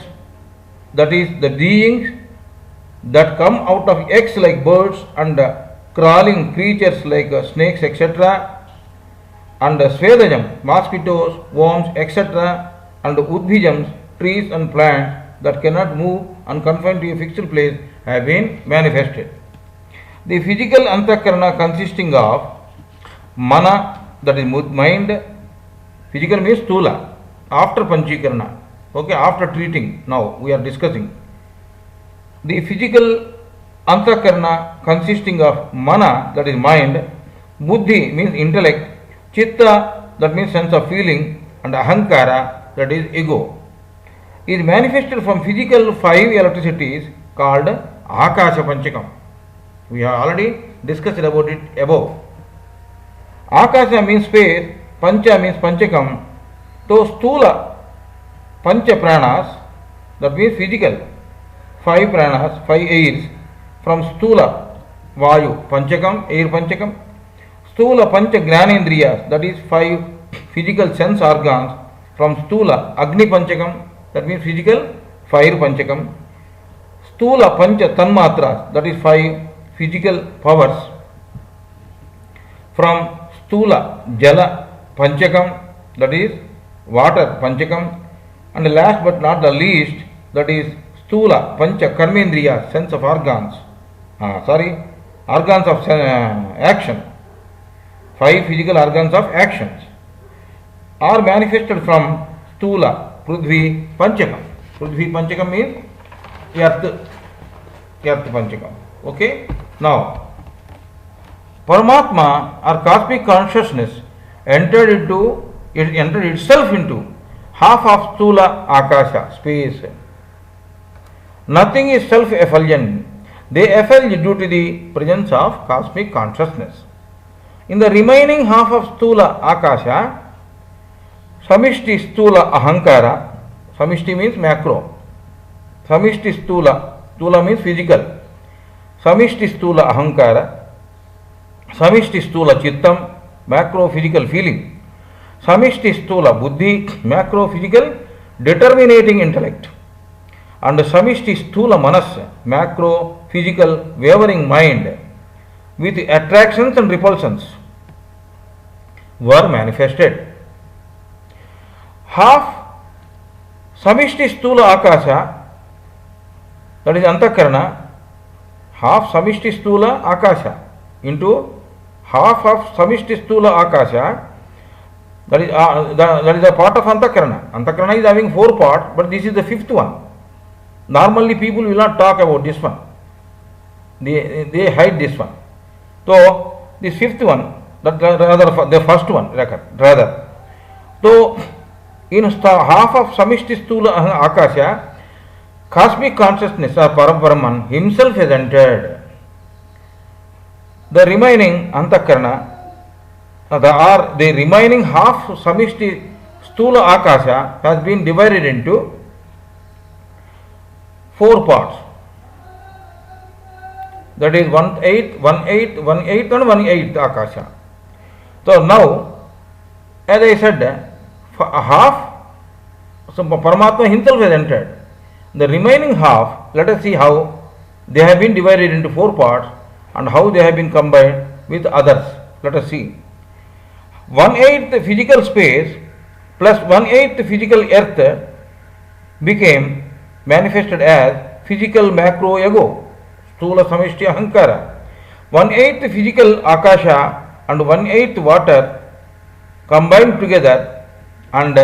that is the beings that come out of eggs like birds, and crawling creatures like snakes, etc., and Svedajam, mosquitoes, worms, etc., and Udbhijams, trees and plants that cannot move and confined to a fixed place, have been manifested. The physical Antakarana consisting of Mana, that is mind, physical means Stula, after Panchikarana, okay, after treating, now we are discussing. The physical Antakarana consisting of Mana, that is mind, Buddhi means intellect, Chitta, that means sense of feeling, and Ahankara, that is ego, is manifested from physical five electricities called Akasha Panchakam. We have already discussed about it above. Akasha means space, Pancha means Panchakam, so Stula, Pancha Pranas, that means physical, five Pranas, five airs, from Stula, Vayu, Panchakam, air Panchakam, Stula Pancha Jnanendriyas, that is five physical sense organs, from Stula, Agni Panchakam, that means physical, fire Panchakam, Stula Pancha Tanmatras, that is five physical powers, from Stula Jala Panchakam, that is water Panchakam, and last but not the least, that is Stula Pancha Karmendriya, sense of organs, organs of action, five physical organs of actions, are manifested from Stula Prithvi Panchakam. Prithvi Panchakam means Earth Panchakam. Okay, now Paramatma or cosmic consciousness entered itself into half of Stula Akasha, space. Nothing is self-effulgent. They effulge due to the presence of cosmic consciousness. In the remaining half of Stula Akasha, Samishti Stula Ahankara, Samishti means macro, Samishti Stula means physical, Samishti Stula Ahankara, Samishti Stula Chittam, macro physical feeling, Samishti Stula Buddhi, macro physical determinating intellect, and Samishti Stula Manas, macro physical wavering mind, with attractions and repulsions, were manifested. Half Samishti Stula Akasha, that is Antakarana, half Samishti Stula Akasha into half of Samishti Stula Akasha, that is a part of Antakarana. Antakarana is having 4 parts, but this is the 5th one. Normally people will not talk about this one. They hide this one. So this 5th one, that rather the first one rather. So in half of Samishti Stula Akasha, cosmic consciousness or Parabrahman himself has entered. The remaining Antakarana, the remaining half Samishti Stula Akasha has been divided into 4 parts. That is 1/8, 1/8, 1/8 and 1/8 Akasha. So now, as I said, half, so Paramatma himself has entered. The remaining half, let us see how they have been divided into 4 parts and how they have been combined with others. Let us see. 1/8 physical space plus 1/8 physical earth became manifested as physical macro ego, Stula Samishti Ahankara. 1/8 physical Akasha and 1/8 water combined together and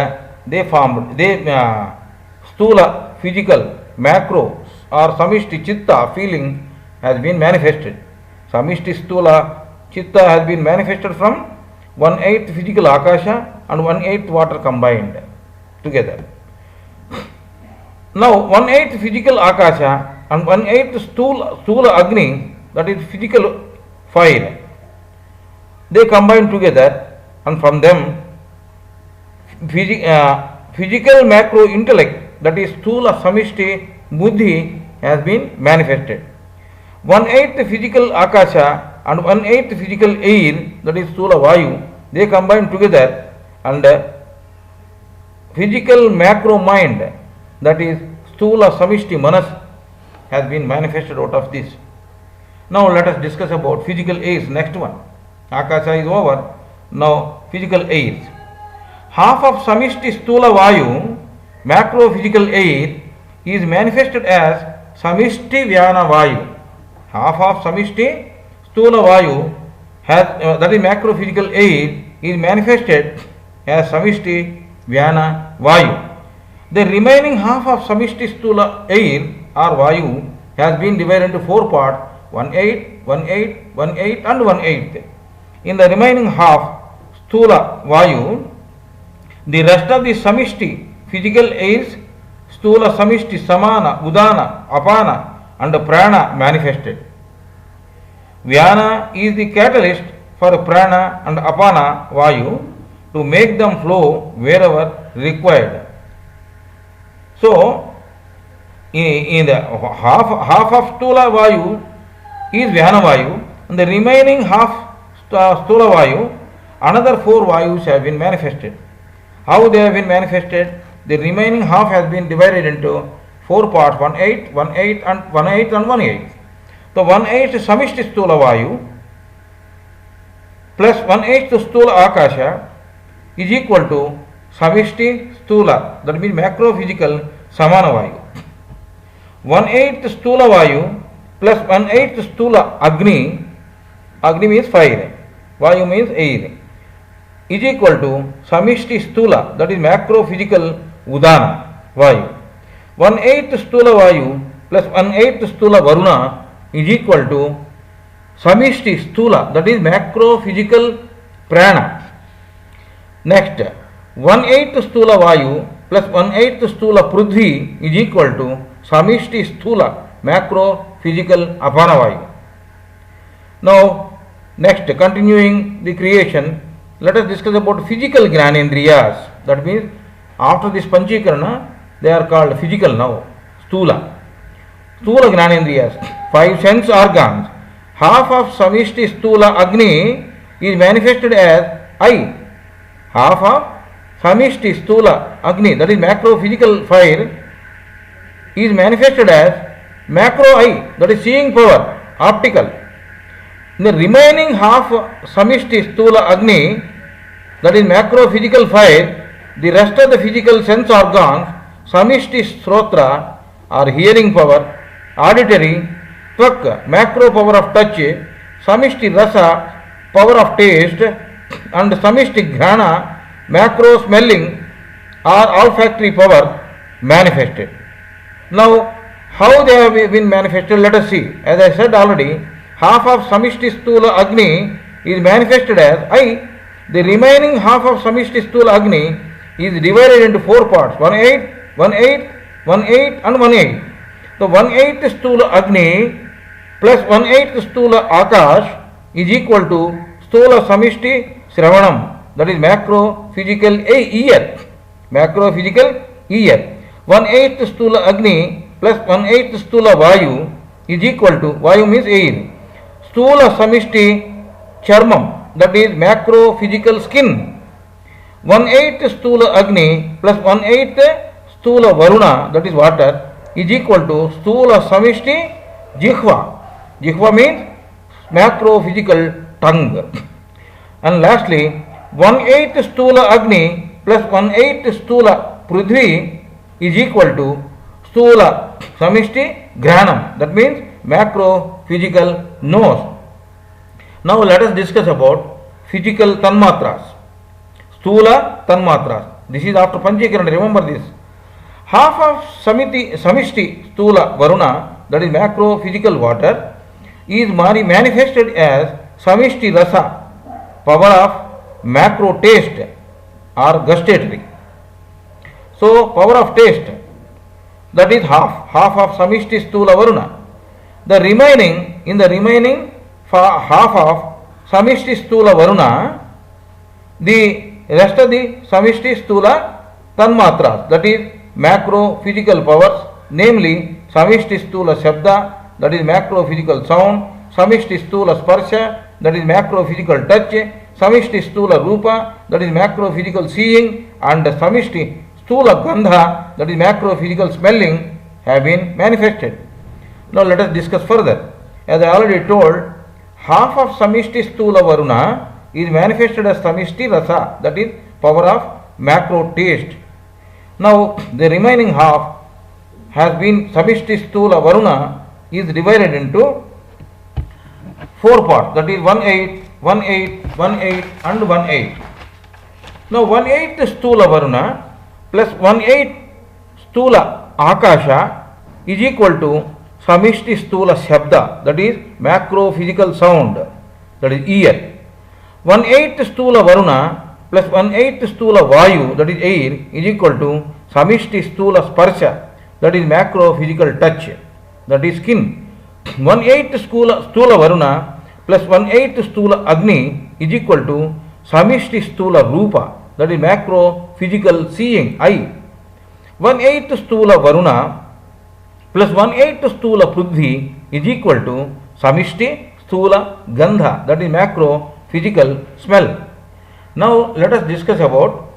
they formed Stula physical macro or Samishti Chitta feeling has been manifested. Samishti Stula Chitta has been manifested from 1/8 physical Akasha and 1/8 water combined together. Now 1/8 physical Akasha and 1/8 Stula Agni, that is physical fire, they combine together and from them physical macro intellect, that is Stula Samishti Buddhi, has been manifested. 1/8 physical Akasha and 1/8 physical air, that is Stula Vayu, they combine together and physical macro mind, that is Stula Samishti Manas, has been manifested out of this. Now let us discuss about physical airs. Next one. Akasha is over. Now physical airs. Half of Samishti Stula Vayu, macro physical air, is manifested as Samishti Vyana Vayu. Half of Samishti Stula Vayu has, that is macro physical air, is manifested as Samishti Vyana Vayu. The remaining half of Samishti Stula air or Vayu has been divided into 4 parts, 1/8, 1/8, 1/8 and 1/8. In the remaining half Stula Vayu, the rest of the Samishti physical airs, Stula Samishti Samana, Udana, Apana and Prana manifested. Vyana is the catalyst for Prana and Apana Vayu to make them flow wherever required. So, in the half of Stula Vayu is Vyana Vayu, and the remaining half Stula Vayu, another 4 Vayus have been manifested. How they have been manifested? The remaining half has been divided into 4 parts, 1/8, 1/8 and 1/8 and 1/8. So 1/8 Samishti Stula Vayu plus 1/8 Stula Akasha is equal to Samishti Stula, that means macro physical Samana Vayu. 1/8 Stula Vayu plus 1/8 Stula Agni, Agni means fire, Vayu means air, is equal to Samishti Stula, that is macro physical Udana Vayu. 1/8 Stula Vayu plus 1/8 Stula Varuna is equal to Samishti Stula, that is macro physical Prana. Next, 1/8 Stula Vayu plus 1/8 Stula Prudhi is equal to Samishti Stula, macro physical Apana Vayu. Now, next, continuing the creation, let us discuss about physical Jnanendriyas. That means, after this Panchikarana, they are called physical now, Stula. Stula Jnanendriyas, 5 sense organs. Half of Samishti Stula Agni is manifested as I. Half of Samishti Stula Agni, that is macro physical fire, is manifested as macro I, that is seeing power, optical. The remaining half Samishti Stula Agni that is macro physical 5, the rest of the physical sense organs, samishti srotra or hearing power, auditory, tvak, macro power of touch, samishti rasa, power of taste, and samishti ghana, macro smelling or olfactory power manifested. Now, how they have been manifested, let us see. As I said already, half of samishti stula agni is manifested as I. The remaining half of samishti stula agni is divided into 4 parts, 1/8, 1/8, 1/8 and 1/8. The 1/8 stula agni plus 1/8 stula akash is equal to stula samishti sravanam, that is macro physical ear. Macro physical ear. 1/8 stula agni plus 1/8 stula vayu is equal to, vayu means air, stula samishti charmam, that is macro physical skin. 1/8 stula agni plus 1/8 stula varuna, that is water, is equal to stula samishti jihva. Jihva means macro physical tongue. And lastly, 1/8 stula agni plus 1/8 stula prithvi is equal to stula samishti granam, that means macro physical nose. Now let us discuss about physical tanmatras. Stula tanmatras. This is after Panchikirana, remember this. Half of samishti stula varuna, that is macro physical water, is manifested as samishti rasa, power of macro taste or gustatory. So power of taste, that is half of samishti stula varuna. The remaining, in the remaining half of samishti stula varuna, the rest of the samishti stula tanmatras, that is macro physical powers, namely samishti stula shabda, that is macro physical sound, samishti stula sparsha, that is macro physical touch, samishti stula rupa, that is macro physical seeing, and samishti stula gandha, that is macro physical smelling, have been manifested. Now let us discuss further. As I already told, half of samishti stula varuna is manifested as samishti rasa, that is power of macro taste. Now the remaining half has been samishti stula varuna is divided into 4 parts, that is 1/8, 1/8, 1/8 and 1/8. Now 1/8 stula varuna plus 1/8 stula akasha is equal to samishti stula shabda, that is macro physical sound, that is ear. 1/8 stula varuna plus 1/8 stula vayu, that is air, is equal to samishti stula sparsha, that is macro physical touch, that is skin. 1/8 stula varuna plus 1/8 stula agni is equal to samishti stula rupa, that is macro physical seeing, eye. 1/8 stula varuna plus 1/8 stula prithvi is equal to samishti stula gandha, that is macro physical smell. Now let us discuss about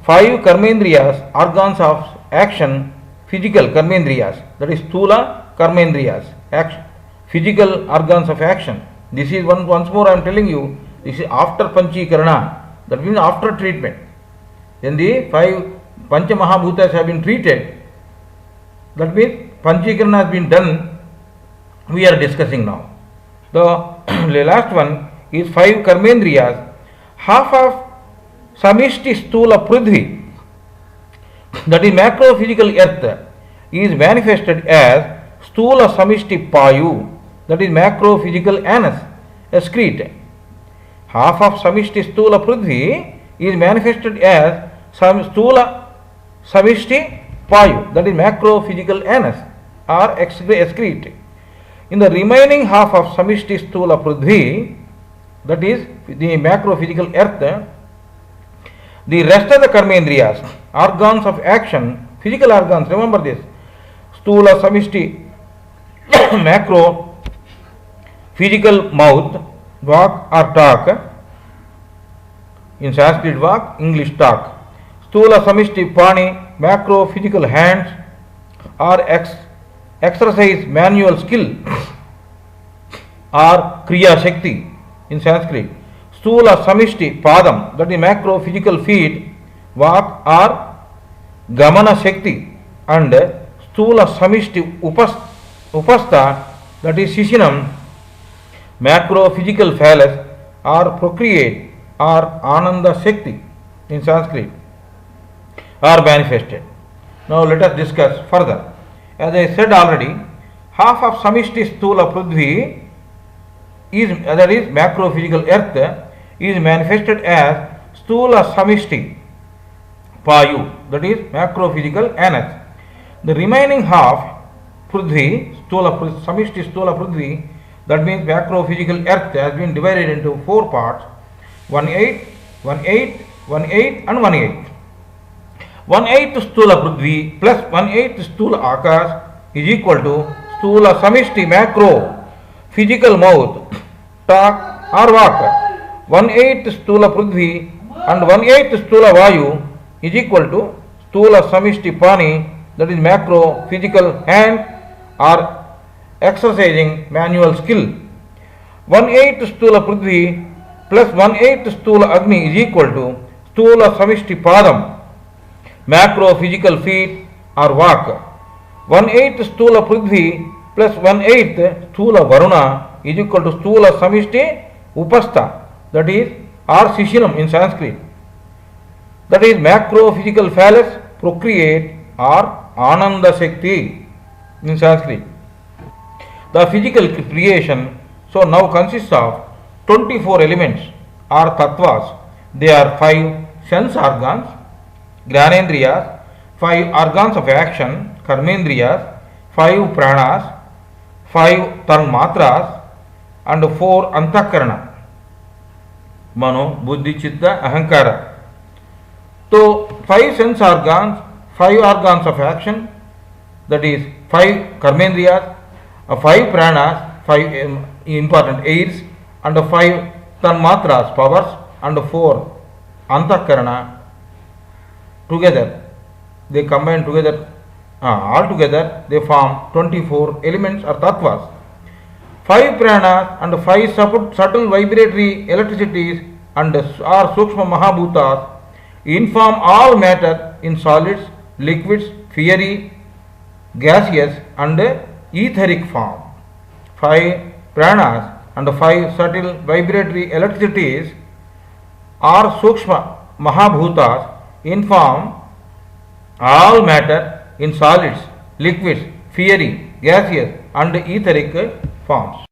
5 karmendriyas, organs of action, physical karmendriyas, that is stula karmendriyas, action, physical organs of action. This is once more I am telling you, this is after Panchikirana, that means after treatment. When the 5 Pancha Mahabhutas have been treated, that means Panchikirana has been done, we are discussing now. The last one is 5 karmendriyas. Half of samishti stula prithvi, that is macro physical earth, is manifested as stula samishti payu, that is macro physical anus, excrete. Half of samishti stula prithvi is manifested as stula samishti payu, that is macro physical anus or excrete. In the remaining half of samishti stula prithvi, that is the macro physical earth, the rest of the karmendriyas, organs of action, physical organs, remember this, stula samishti macro physical mouth, walk or talk, in Sanskrit walk, English talk. Stula samishti pani, macro physical hands or exercise manual skill or kriya shakti in Sanskrit. Stula Samishti Padam, that is macro physical feet, Vak or Gamana Shakti, and Stula Samishti Upastha, that is Shishinam, macro physical phallus or procreate or Ananda Shakti in Sanskrit are manifested. Now let us discuss further. As I said already, half of Samishti Stula Prithvi is, that is macro physical earth, is manifested as Stula Samishti Payu, that is macro physical anus. The remaining half Prithvi, Samishti Stula Prithvi, that means macro physical earth, has been divided into 4 parts: 1/8, 1/8, 1/8 and 1/8. 1/8 Stula Prithvi plus 1/8 Stula Akash is equal to Stula Samishti macro physical mouth, talk or walk. 1/8 Stula Prithvi and 1/8 Stula Vayu is equal to Stula Samishti Pani, that is macro physical hand or exercising manual skill. 1/8 Stula Prithvi plus 1/8 Stula Agni is equal to Stula Samishti Padam, macro physical feet or walk. 1/8 Stula Prithvi plus 1/8 Stula Varuna is equal to Stula Samishti Upastha, that is or Shishinam in Sanskrit, that is macro physical phallus, procreate or Ananda Shakti in Sanskrit. The physical creation so now consists of 24 elements or tattvas. They are 5 sense organs, Gyanendriyas, 5 organs of action, Karmendriyas, 5 pranas, 5 tanmatras, and 4 antakarana, Mano, Buddhi, Chitta, Ahankara. So 5 sense organs, 5 organs of action, that is 5 Karmendriyas, 5 pranas, 5 important airs, and 5 tanmatras, powers, and 4 antakarana. Together, they combine together, all together they form 24 elements or tattvas. 5 pranas and 5 subtle vibratory electricities and are Sukshma Mahabhutas inform all matter in solids, liquids, fiery, gaseous and etheric form. 5 pranas and 5 subtle vibratory electricities are Sukshma Mahabhutas inform all matter in solids, liquids, fiery, gaseous and etheric forms.